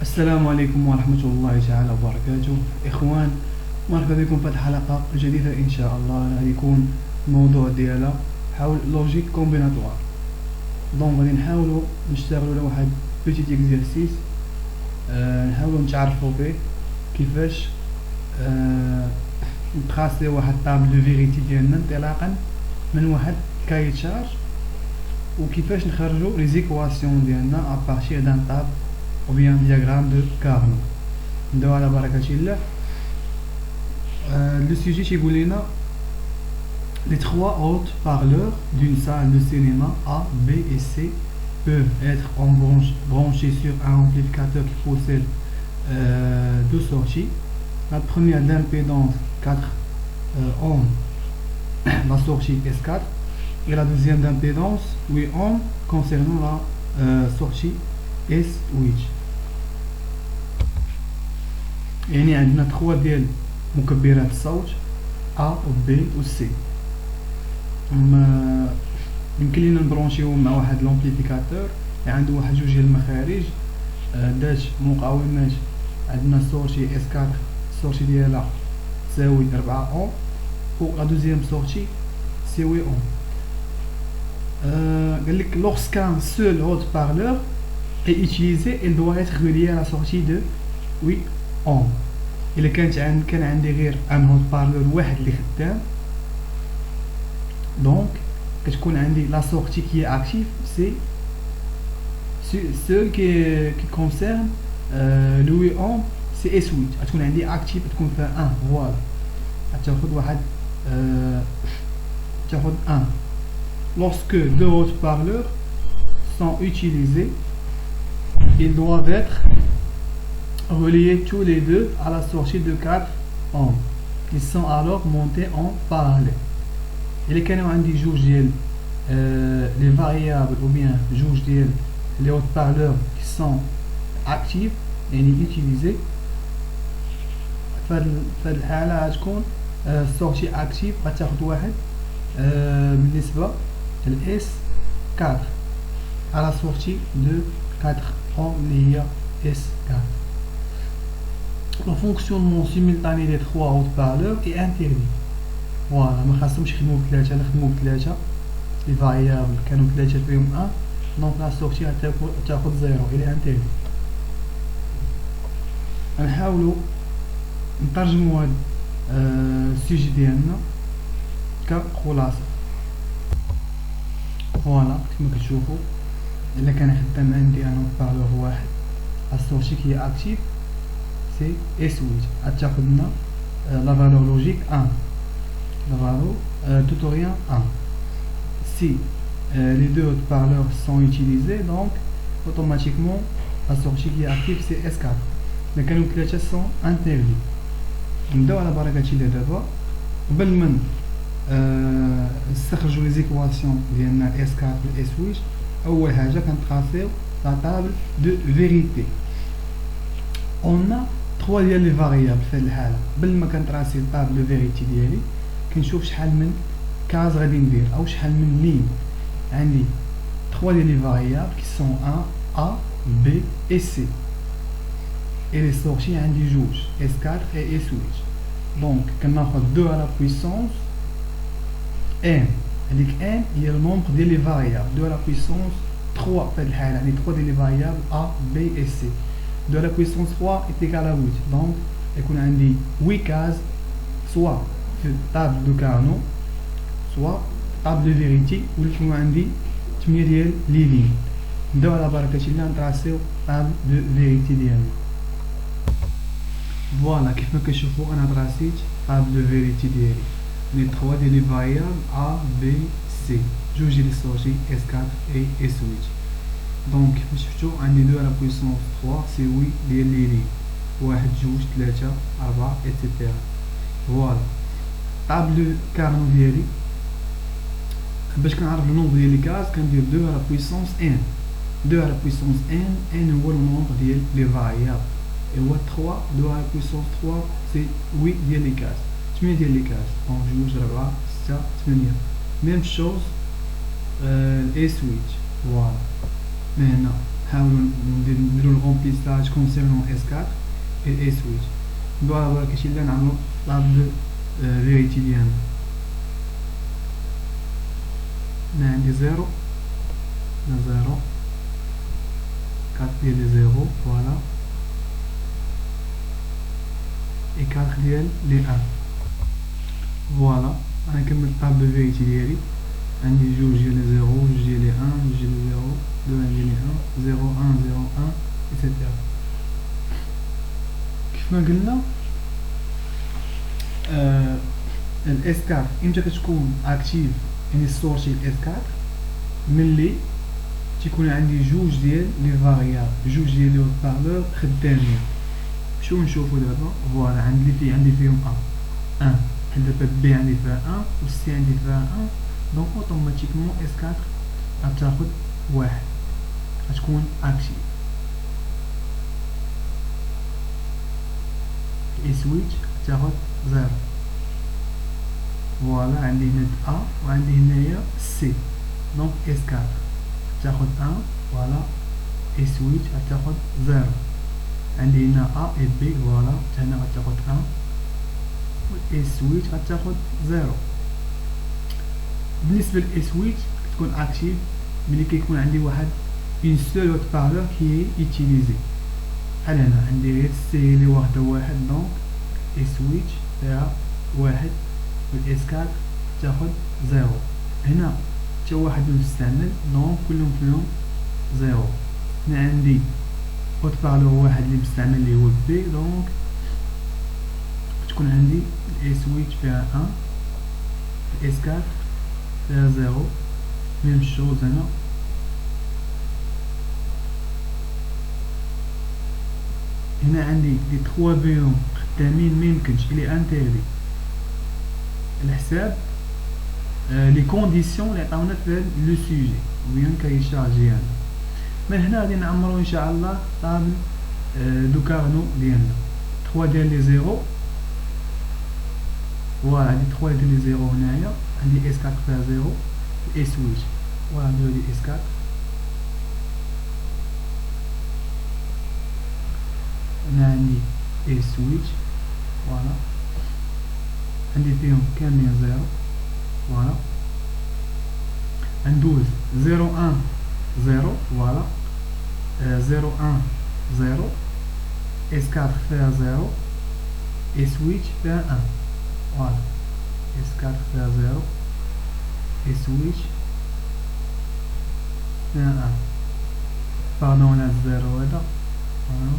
السلام عليكم ورحمة الله تعالى وبركاته. إخوان، مرحبا بكم في الحلقة الجديدة إن شاء الله. غادي يكون الموضوع ديالها حول لوجيك كومبيناتوار. دونك غادي نحاولوا نشتغلوا على واحد بيتيت اكزرسيس، نحاولوا نتعرفوا به كيفاش نتراسي واحد طابل دو فيريتي ديالنا انطلاقا من واحد كاي تشارج، وكيفاش نخرجوا لي زيكواسيون ديالنا ابارتير دان طابل ou bien diagramme de Carnot. ندوي على بركة الله. Le sujet تيقول لنا les trois hautes-parleurs d'une salle de cinéma A, B et C peuvent être branchés sur un amplificateur qui possède deux sorties. La première d'impédance 4 ohms, la sortie S4, et la deuxième d'impédance 8 ohms concernant la sortie S8. يعني عندنا 3 ديال مكبرات الصوت A و B و C. يمكن لينا نبرونشيو مع واحد لومبليفيكاتور اللي عنده واحد جوج ديال المخارج ذات مقاومات. عندنا سورتي S4 السورتي ديالها تساوي 4 اوم، و لا دوزيام سورتي تساوي اوم. قال لك lorsqu'un seul haut-parleur est utilisé, il doit être relié à la sortie de 8 ohms. إلا كان عندي غير ان هوت بارلور واحد اللي خدام، دونك كتكون عندي لا سورتي كي اكتيف سي سو كي كونسيرن لو 8 اوم سي اس 8. غتكون عندي اكتيف، تكون فيها 1 فوالا. غتاخد واحد تاخد 1. Lorsque deux haut-parleurs sont utilisés, ils doivent être reliés tous les deux à la sortie de 4 ohms. Ils sont alors montés en parallèle. Il y a عندي جوج ديال les variables ou bien جوج ديال les haut-parleurs qui sont actifs يعني utilisés. في هذه الحالة غتكون sortie active غتاخد واحد بالنسبة ل S4 à la sortie de 4 ohms اللي هي S4. Le fonctionnement simultané des trois haut-parleurs est interdit. Voilà, ما خاصهمش يخدموا بثلاثة، نخدموا بثلاثة. لي فاريابل كانوا ثلاثة فيهم 1، دونك لا سورتي تاخد 0. il est interdit. غنحاولوا نترجموا هاد السوجي ديالنا كخلاصة. فوالا كما كتشوفوا، إلا كان خدام عندي ان هوت-بارلور واحد، السورتي كي اكتيف c'est S8. غتاخدنا la valeur logique 1, la valeur tutoriel 1. Si les deux haut-parleurs sont utilisés, donc automatiquement la sortie qui est active c'est S4. Mais quand nous ثلاثة sont interdits. نبداو على بركة الله دابا. قبل ما نستخرجوا لي زيكواسيون ديالنا S4 و S8، أول حاجة كنتراسيو لا طابل دو فيريتي. On a 3 ديال لي فاريابل في هاد الحالة. قبل ما كنتراسي طابل دو فيريتي ديالي كنشوف شحال من كاز غادي ندير او شحال من لين. عندي 3 ديال لي فاريابل كي سون 1 A B et C، et les sorties عندي جوج S4 et S8. دونك كناخد 2 على بويسونس n. هاديك n هي النومبر ديال لي فاريابل. 2 على بويسونس 3 في هاد الحالة، يعني 3 ديال لي فاريابل A B et C. 2 à la puissance 3 est égal à 8. Donc, on a dit 8 cases, soit table de Carnot, soit table de vérité, ou on a dit 8 lignes. Nous allons tracer table de vérité. Voilà, comme je vous ai tracé table de vérité. Les 3 des variables A, B, C. Je vais les sortir S4 et S8. Donc, شفتو عندي 2 على بويسونس 3 سي 8 ديال لي لين، 1 2 3 4 etc. فوالا طابل دو كارنو ديالي باش كنعرف النومبر ديال لي كاز كندير 2 على بويسونس n. 2 على بويسونس n هو النومبر ديال لي فاريابل، هو 3. 2 على بويسونس 3 سي 8 ديال لي كاز، 8 ديال لي كاز. دونك 2 4 6 8. ميم شوز S8. فوالا من هنا نحاولو نديرو الغومبليساج كونسيرنون S4 et switch. دابا كاين اللي نعملو طاب دو فيريتي ديالنا. هنا عندي 0 هنا 0 4 ديال لي 0 فوالا et 4 ديال لي 1 فوالا. انا كملت طاب دو فيريتي ديالي. عندي جوج ديال لي 0 جوج ديال لي 1 جوج ديال لي 0 2 ديال لي 1 0 1 0 1 etc. كيف ما قلنا الاس 4 امتى كتكون اكتيف يعني السورتي الاس 4 ملي تيكون عندي جوج ديال لي فاريابل جوج ديال لي بارلور خدامين. شو نشوفوا دابا فوالا عندي فيهم 1 بحال دابا بي عندي فيها 1 و سي عندي فيها 1 دونك اوتوماتيكمون اس 4 غتاخد واحد غتكون اكتيف. اي سويتش تاخد 0 فوالا. عندي هنا ا وعندي هنايا سي دونك اس 4 تاخد 1 فوالا. اي سويتش غتاخد 0. عندي هنا ا اي بي فوالا هنا غتاخد 1 و اي سويتش غتاخد 0. بالنسبه للاي سويتش كتكون اكتيف ملي كيكون عندي واحد اون سول هوت بارلور كي يوتيليزي. بحال هنا عندي غير سي اللي واخده واحد دونك اي سويتش فيها واحد والاس 4 تاخد 0. هنا حتى واحد مستعمل دونك كلهم فيهم 0. هنا عندي هوت بارلور واحد اللي مستعمل اللي هو بي دونك تكون عندي الاي سويتش فيها 1 الاس 4 فيها 0. ميم شوز هنا هنا عندي لي 3 بيهم خدامين ميمكنش الي انتيري الحساب لي كونديسيون اللي عطاونا في لو سوجي وين كيشارجي هنا. من هنا غادي نعمرو ان شاء الله طابل دو كارنو ديالنا 3 ديال لي 0 فوالا. عندي 3 ديال لي 0 هنايا عندي اس 4 فيها 0 اي سويتش فوالا نديرو لي اس 4 هنا عندي اي سويتش فوالا. عندي فيهم كاملين 0 فوالا. ندوز 0 1 0 فوالا 0 1 0 اس 4 فيها 0 اي سويتش فيها 1 فوالا. اس 4 فيها 0 اي سويتش فيها 1 باردون هاد 0 هذا فوالا.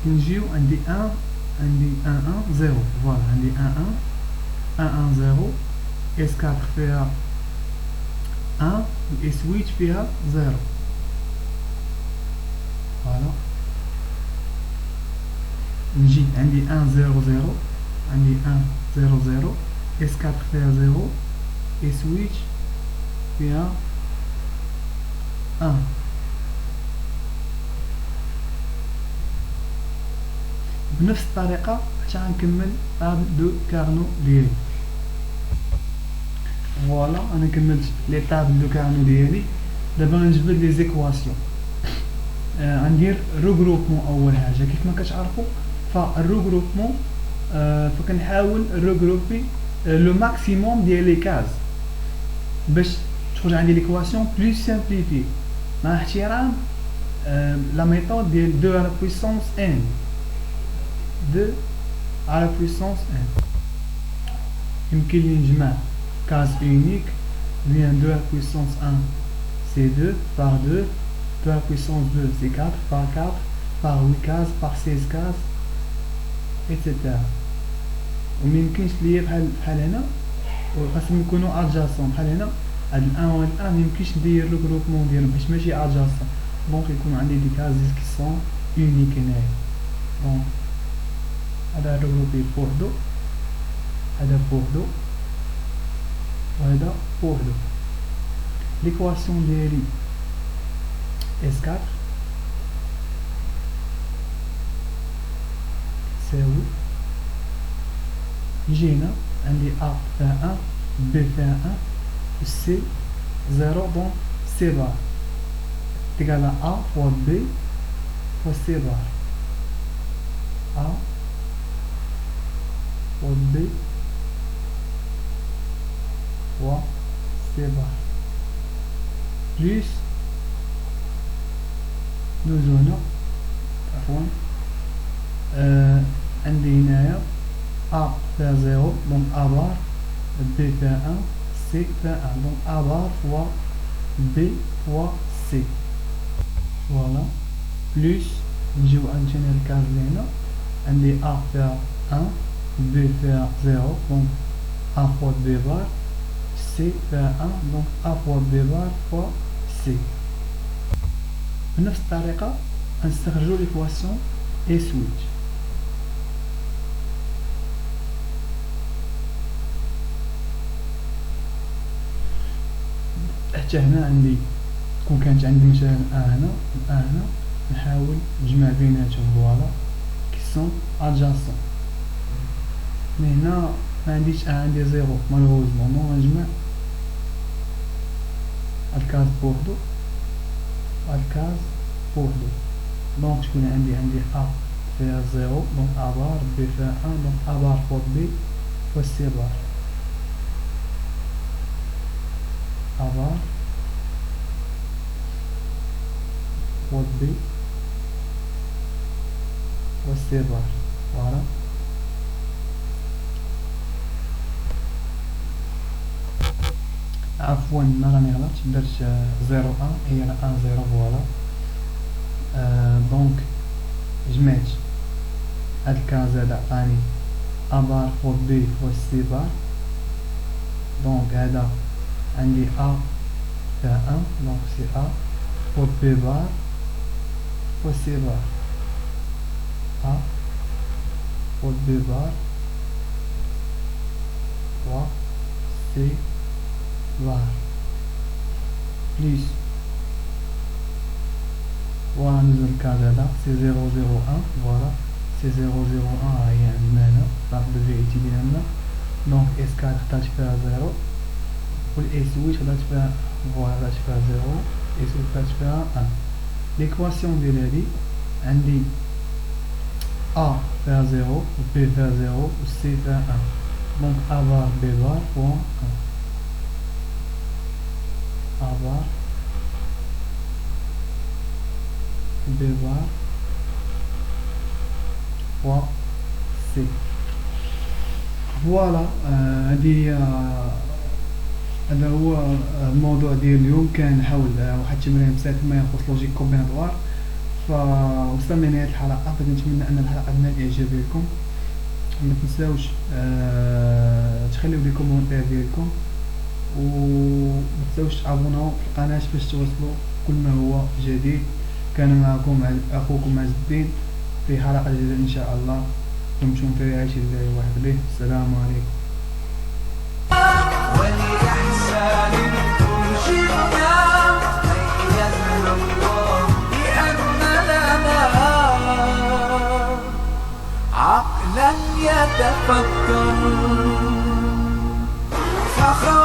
نجيو عندي 1 عندي 1 1 0 فوالا. عندي 1 1 1 1 0 اس 4 فيها 1 اي سويتش فيها 0 فوالا. نجي عندي 1 0 0 عندي 1 0 0 اس 4 فيها 0 اي سويتش فيها 1. بنفس الطريقة حتى غنكمل طابل دو كارنو ديالي. فوالا انا كملت لي طابل دو كارنو ديالي. دابا غنجبد لي زيكواسيون. غندير روغروبمون اول حاجه. كيف ما كتعرفوا فالروغروبمون فكنحاول روغروبي لو ماكسيموم ديال لي كاز باش تخرج عندي ليكواسيون بلو سامبليفي مع احترام لا ميثود ديال 2 على بويسونس n 2 على بويسونس n. يمكن لي نجمع كاز اونيك bien 2 à la puissance 1 c'est 2 par 2, 2 à la puissance 2 c'est 4 par 4 par 8 cases par 16 cases etc. وميمكنش ليا بحال هنا وخاصهم يكونوا ادجاسون. بحال هنا هاد ال 1 و ال 1 ميمكنش ندير لو جروبمون ديالهم باش ماشي ادجاسون دونك يكون عندي دي كاز كي سون اونيك هنايا. دونك هذا روغروبي بوحدو هذا بوحدو وهذا بوحدو. ليكواسيون ديالي S4 تساوي يجينا عندي A فيها 1 B فيها 1 و C 0 دونك C بار تيكال A فوا B فوا C بار A فوا B فوا C بار بليس ندوزو هنا عفوا عندي هنايا A فيها 0 دونك A بار B فيها 1 C فيها 1 دونك A بار فوا B فوا C فوالا بليس نجيو عندنا الكاز اللي هنا عندي A فيها 1 B فيها 0 دونك A فوا B بار C فيها 1 دونك A فوا B بار فوا C. بنفس الطريقة نستخرجو ليكواسيون اي سويتش. حتى هنا عندي كون كانت عندي مثلا هنا نحاول نجمع بيناتهم فوالا كي سون ادجاسون. مي هنا ما عنديش عندي زيرو مالوروزمون نو نجمع الكاز بوحدو الكاز بوحدو دونك تكون عندي A فيها 0 دونك A بار B فيها 1 دونك A بار فوا B فوا C بار A بار فوا B فوا C بار فوالا. عفوا راني غلطت درت 0 1 هي 1 0 فوالا. دونك جمعت هاد الكاز هذا عطاني A بار فوا B فوا C بار دونك هذا عندي A فيها 1 دونك سي A فوا B بار فوا C بار A فوا B بار فوا C بار بليس فوالا ندوزو الكاز هذا سي 0 0 1 فوالا سي 0 0 1 هي عندنا هنا لاك دو فيريتي ديالنا دونك اس 4 خدات فيها 0 و الاس 8 خدات فيها فوالا خدات فيها 0 اس 8 خدات فيها 1. ليكواسيون ديال هادي عندي A فيها 0 و B فيها 0 و C فيها 1 دونك A بار B بار فوا 1 A بار B بار فوا C فوالا. هذا هو الموضوع ديال اليوم. كان نحاول واحد التمرين بسيط ما يخص لوجيك كومبيناتوار. وصلنا لنهاية الحلقة، فنتمنى أن الحلقة نالت إعجاب ديالكم. ما تنساوش تخليو لي كومونتير ديالكم وما تنساوش تابوناو في القناة باش توصلوا كل ما هو جديد. كان معكم أخوكم عز الدين في حلقة جديدة إن شاء الله. دمتم في رعاية الله وحفظه. السلام عليكم. ولإحسان ترشدنا ميزنا الله بأن لنا عقلا يتفكر فخر